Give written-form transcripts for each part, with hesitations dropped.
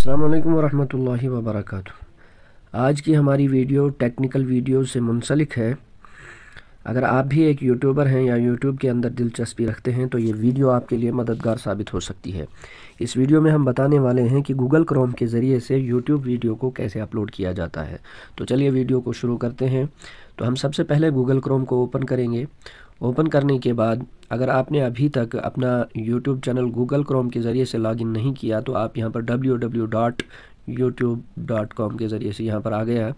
अस्सलाम वालेकुम वरहमतुल्लाहि वबरकातुहू। आज की हमारी वीडियो टेक्निकल वीडियो से मुंसलिक है। अगर आप भी एक यूट्यूबर हैं या यूट्यूब के अंदर दिलचस्पी रखते हैं तो ये वीडियो आपके लिए मददगार साबित हो सकती है। इस वीडियो में हम बताने वाले हैं कि गूगल क्रोम के ज़रिए से यूट्यूब वीडियो को कैसे अपलोड किया जाता है। तो चलिए वीडियो को शुरू करते हैं। तो हम सबसे पहले गूगल क्रोम को ओपन करेंगे। ओपन करने के बाद अगर आपने अभी तक अपना यूट्यूब चैनल गूगल क्रोम के ज़रिए से लॉगिन नहीं किया तो आप यहाँ पर www.youtube.com के ज़रिए से यहाँ पर आ गया।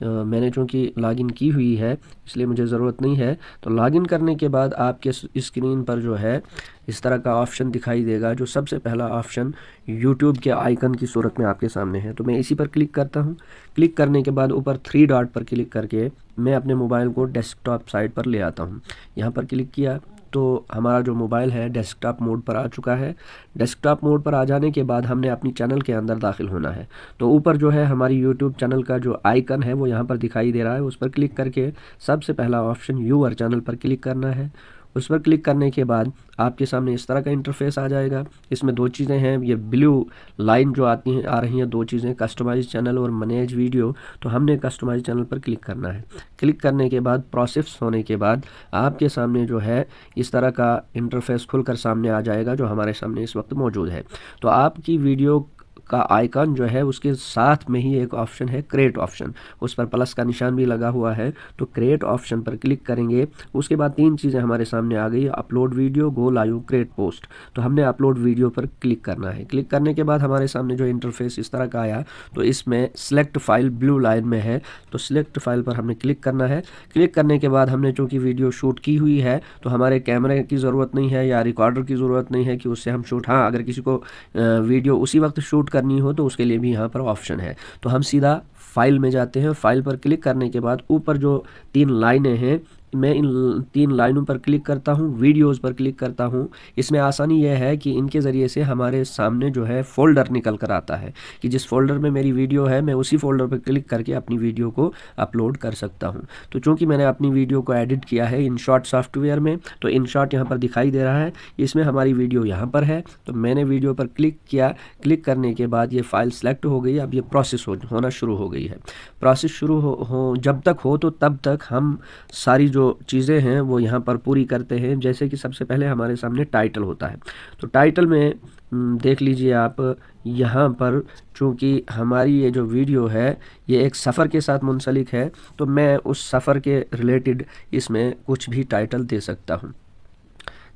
मैंने चूँकि लॉगिन की हुई है इसलिए मुझे ज़रूरत नहीं है। तो लॉगिन करने के बाद आपके स्क्रीन पर जो है इस तरह का ऑप्शन दिखाई देगा। जो सबसे पहला ऑप्शन यूट्यूब के आइकन की सूरत में आपके सामने है, तो मैं इसी पर क्लिक करता हूँ। क्लिक करने के बाद ऊपर 3 डॉट पर क्लिक करके मैं अपने मोबाइल को डेस्कटॉप साइड पर ले आता हूँ। यहाँ पर क्लिक किया तो हमारा जो मोबाइल है डेस्कटॉप मोड पर आ चुका है। डेस्कटॉप मोड पर आ जाने के बाद हमने अपनी चैनल के अंदर दाखिल होना है। तो ऊपर जो है हमारी यूट्यूब चैनल का जो आइकन है वो यहाँ पर दिखाई दे रहा है। उस पर क्लिक करके सबसे पहला ऑप्शन व्यूअर चैनल पर क्लिक करना है। उस पर क्लिक करने के बाद आपके सामने इस तरह का इंटरफेस आ जाएगा। इसमें 2 चीज़ें हैं, ये ब्लू लाइन जो आ रही हैं 2 चीज़ें, कस्टमाइज चैनल और मैनेज वीडियो। तो हमने कस्टमाइज चैनल पर क्लिक करना है। क्लिक करने के बाद प्रोसेस होने के बाद आपके सामने जो है इस तरह का इंटरफेस खुलकर सामने आ जाएगा जो हमारे सामने इस वक्त मौजूद है। तो आपकी वीडियो का आइकन जो है उसके साथ में ही एक ऑप्शन है क्रिएट ऑप्शन, उस पर प्लस का निशान भी लगा हुआ है। तो क्रिएट ऑप्शन पर क्लिक करेंगे। उसके बाद 3 चीज़ें हमारे सामने आ गई, upload video, go live, create post. तो हमने अपलोड वीडियो पर क्लिक करना है। क्लिक करने के बाद हमारे सामने जो इंटरफेस इस तरह का आया तो इसमें सिलेक्ट फाइल ब्लू लाइन में है, तो सिलेक्ट फाइल पर हमने क्लिक करना है। क्लिक करने के बाद हमने चूँकि वीडियो शूट की हुई है तो हमारे कैमरे की ज़रूरत नहीं है या रिकॉर्डर की ज़रूरत नहीं है कि उससे हम शूट, हाँ अगर किसी को वीडियो उसी वक्त शूट करनी हो तो उसके लिए भी यहाँ पर ऑप्शन है। तो हम सीधा फाइल में जाते हैं। फाइल पर क्लिक करने के बाद ऊपर जो 3 लाइनें हैं मैं इन 3 लाइनों पर क्लिक करता हूँ, वीडियोस पर क्लिक करता हूँ। इसमें आसानी यह है कि इनके ज़रिए से हमारे सामने जो है फ़ोल्डर निकल कर आता है कि जिस फ़ोल्डर में मेरी वीडियो है मैं उसी फ़ोल्डर पर क्लिक करके अपनी वीडियो को अपलोड कर सकता हूँ। तो चूँकि मैंने अपनी वीडियो को एडिट किया है InShot सॉफ्टवेयर में, तो InShot यहाँ पर दिखाई दे रहा है। इसमें हमारी वीडियो यहाँ पर है तो मैंने वीडियो पर क्लिक किया। क्लिक करने के बाद ये फ़ाइल सेलेक्ट हो गई। अब ये प्रोसेस होना शुरू हो गई है। प्रोसेस शुरू हो जब तक हो तो तब तक हम सारी जो चीज़ें हैं वो यहाँ पर पूरी करते हैं। जैसे कि सबसे पहले हमारे सामने टाइटल होता है। तो टाइटल में देख लीजिए आप, यहाँ पर चूँकि हमारी ये जो वीडियो है ये एक सफ़र के साथ मुंसलिक है तो मैं उस सफ़र के रिलेटेड इसमें कुछ भी टाइटल दे सकता हूँ।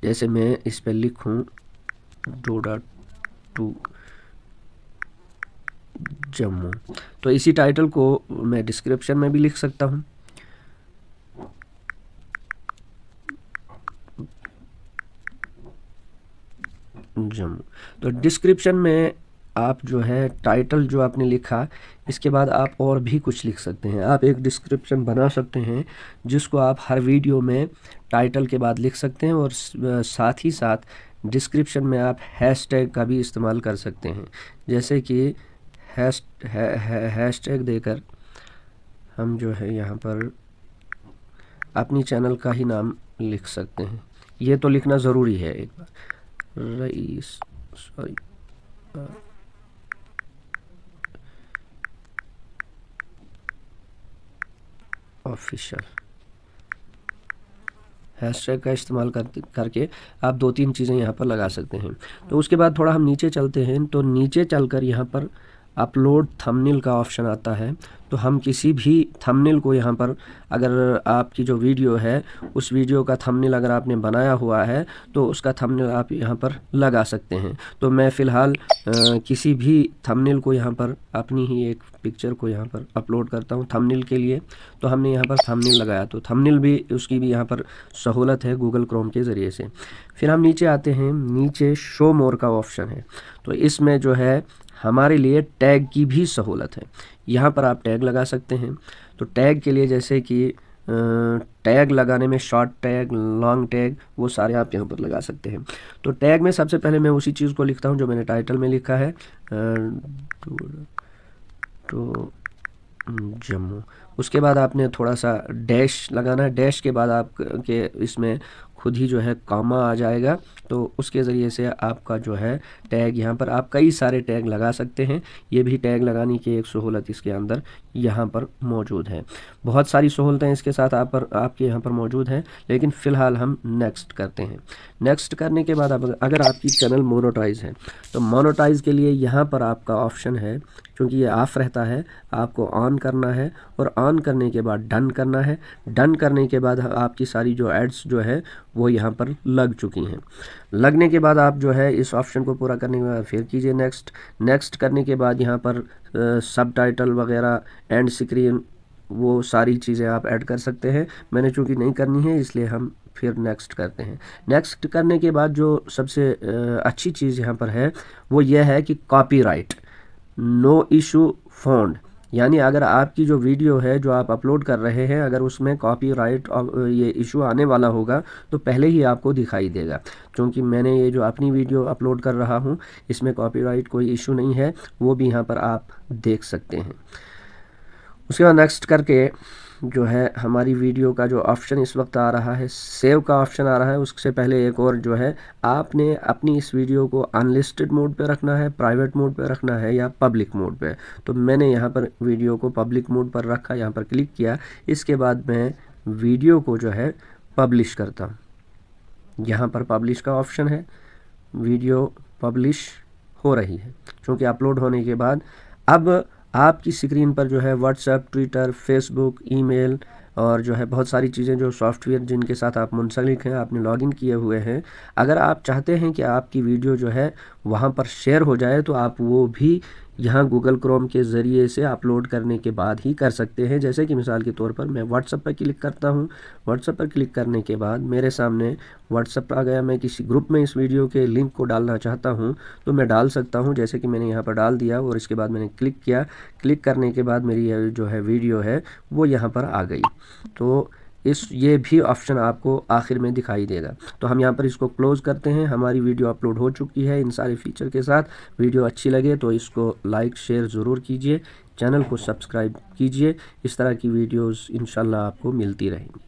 जैसे मैं इस पर लिखूँ डोडा टू जम्मू, तो इसी टाइटल को मैं डिस्क्रिप्शन में भी लिख सकता हूँ। जम्मू, तो डिस्क्रिप्शन में आप जो है टाइटल जो आपने लिखा इसके बाद आप और भी कुछ लिख सकते हैं। आप एक डिस्क्रिप्शन बना सकते हैं जिसको आप हर वीडियो में टाइटल के बाद लिख सकते हैं और साथ ही साथ डिस्क्रिप्शन में आप हैशटैग का भी इस्तेमाल कर सकते हैं। जैसे कि हैशटैग देकर हम जो है यहाँ पर अपनी चैनल का ही नाम लिख सकते हैं। ये तो लिखना ज़रूरी है। एक बार रईस ऑफिशियल हैशटैग का इस्तेमाल करके आप 2-3 चीज़ें यहाँ पर लगा सकते हैं। तो उसके बाद थोड़ा हम नीचे चलते हैं तो नीचे चलकर यहाँ पर अपलोड थंबनेल का ऑप्शन आता है। तो हम किसी भी थंबनेल को यहाँ पर, अगर आपकी जो वीडियो है उस वीडियो का थंबनेल अगर आपने बनाया हुआ है तो उसका थंबनेल आप यहाँ पर लगा सकते हैं। तो मैं फ़िलहाल किसी भी थंबनेल को यहाँ पर अपनी ही एक पिक्चर को यहाँ पर अपलोड करता हूँ थंबनेल के लिए। तो हमने यहाँ पर थंबनेल लगाया तो थंबनेल भी उसकी भी यहाँ पर सहूलत है गूगल क्रोम के ज़रिए से। फिर हम नीचे आते हैं, नीचे शो मोर का ऑप्शन है। तो इसमें जो है हमारे लिए टैग की भी सहूलत है। यहाँ पर आप टैग लगा सकते हैं। तो टैग के लिए जैसे कि टैग लगाने में शॉर्ट टैग, लॉन्ग टैग, वो सारे आप यहाँ पर लगा सकते हैं। तो टैग में सबसे पहले मैं उसी चीज़ को लिखता हूँ जो मैंने टाइटल में लिखा है, तो जम्मू। उसके बाद आपने थोड़ा सा डैश लगाना है। डैश के बाद आप के इसमें खुद ही जो है कॉमा आ जाएगा, तो उसके ज़रिए से आपका जो है टैग, यहाँ पर आप कई सारे टैग लगा सकते हैं। ये भी टैग लगाने की एक सहूलत इसके अंदर यहाँ पर मौजूद है। बहुत सारी सहूलतें इसके साथ आपके यहाँ पर मौजूद हैं, लेकिन फ़िलहाल हम नेक्स्ट करते हैं। नेक्स्ट करने के बाद अगर आपकी चैनल मोनेटाइज है तो मोनेटाइज के लिए यहाँ पर आपका ऑप्शन है, क्योंकि ये ऑफ रहता है, आपको ऑन करना है और ऑन करने के बाद डन करना है। डन करने के बाद आपकी सारी जो एड्स जो है वो यहाँ पर लग चुकी हैं। लगने के बाद आप जो है इस ऑप्शन को पूरा करने के बाद फिर कीजिए नेक्स्ट। नेक्स्ट करने के बाद यहाँ पर सब टाइटल वगैरह, एंड स्क्रीन, वो सारी चीज़ें आप ऐड कर सकते हैं। मैंने चूँकि नहीं करनी है इसलिए हम फिर नेक्स्ट करते हैं। नेक्स्ट करने के बाद जो सबसे अच्छी चीज़ यहाँ पर है वो यह है कि कॉपीराइट नो इशू फाउंड, यानी अगर आपकी जो वीडियो है जो आप अपलोड कर रहे हैं, अगर उसमें कॉपीराइट ये इशू आने वाला होगा तो पहले ही आपको दिखाई देगा। क्योंकि मैंने ये जो अपनी वीडियो अपलोड कर रहा हूँ इसमें कॉपीराइट कोई इशू नहीं है, वो भी यहाँ पर आप देख सकते हैं। उसके बाद नेक्स्ट करके जो है हमारी वीडियो का जो ऑप्शन इस वक्त आ रहा है, सेव का ऑप्शन आ रहा है, उससे पहले एक और जो है, आपने अपनी इस वीडियो को अनलिस्टेड मोड पे रखना है, प्राइवेट मोड पे रखना है या पब्लिक मोड पे। तो मैंने यहाँ पर वीडियो को पब्लिक मोड पर रखा, यहाँ पर क्लिक किया। इसके बाद मैं वीडियो को जो है पब्लिश करता हूँ। यहाँ पर पब्लिश का ऑप्शन है, वीडियो पब्लिश हो रही है। क्योंकि अपलोड होने के बाद अब आपकी स्क्रीन पर जो है व्हाट्सएप, ट्विटर, फेसबुक, ईमेल और जो है बहुत सारी चीज़ें, जो सॉफ्टवेयर जिनके साथ आप मुंसलिक हैं, आपने लॉगिन किए हुए हैं, अगर आप चाहते हैं कि आपकी वीडियो जो है वहाँ पर शेयर हो जाए तो आप वो भी यहाँ गूगल क्रोम के ज़रिए से अपलोड करने के बाद ही कर सकते हैं। जैसे कि मिसाल के तौर पर मैं व्हाट्सएप पर क्लिक करता हूँ। व्हाट्सएप पर क्लिक करने के बाद मेरे सामने व्हाट्सएप आ गया। मैं किसी ग्रुप में इस वीडियो के लिंक को डालना चाहता हूँ तो मैं डाल सकता हूँ, जैसे कि मैंने यहाँ पर डाल दिया और इसके बाद मैंने क्लिक किया। क्लिक करने के बाद मेरी जो है वीडियो है वो यहाँ पर आ गई। तो ये भी ऑप्शन आपको आखिर में दिखाई देगा। तो हम यहाँ पर इसको क्लोज़ करते हैं। हमारी वीडियो अपलोड हो चुकी है इन सारे फीचर के साथ। वीडियो अच्छी लगे तो इसको लाइक शेयर ज़रूर कीजिए, चैनल को सब्सक्राइब कीजिए। इस तरह की वीडियोस इंशाल्लाह आपको मिलती रहेंगी।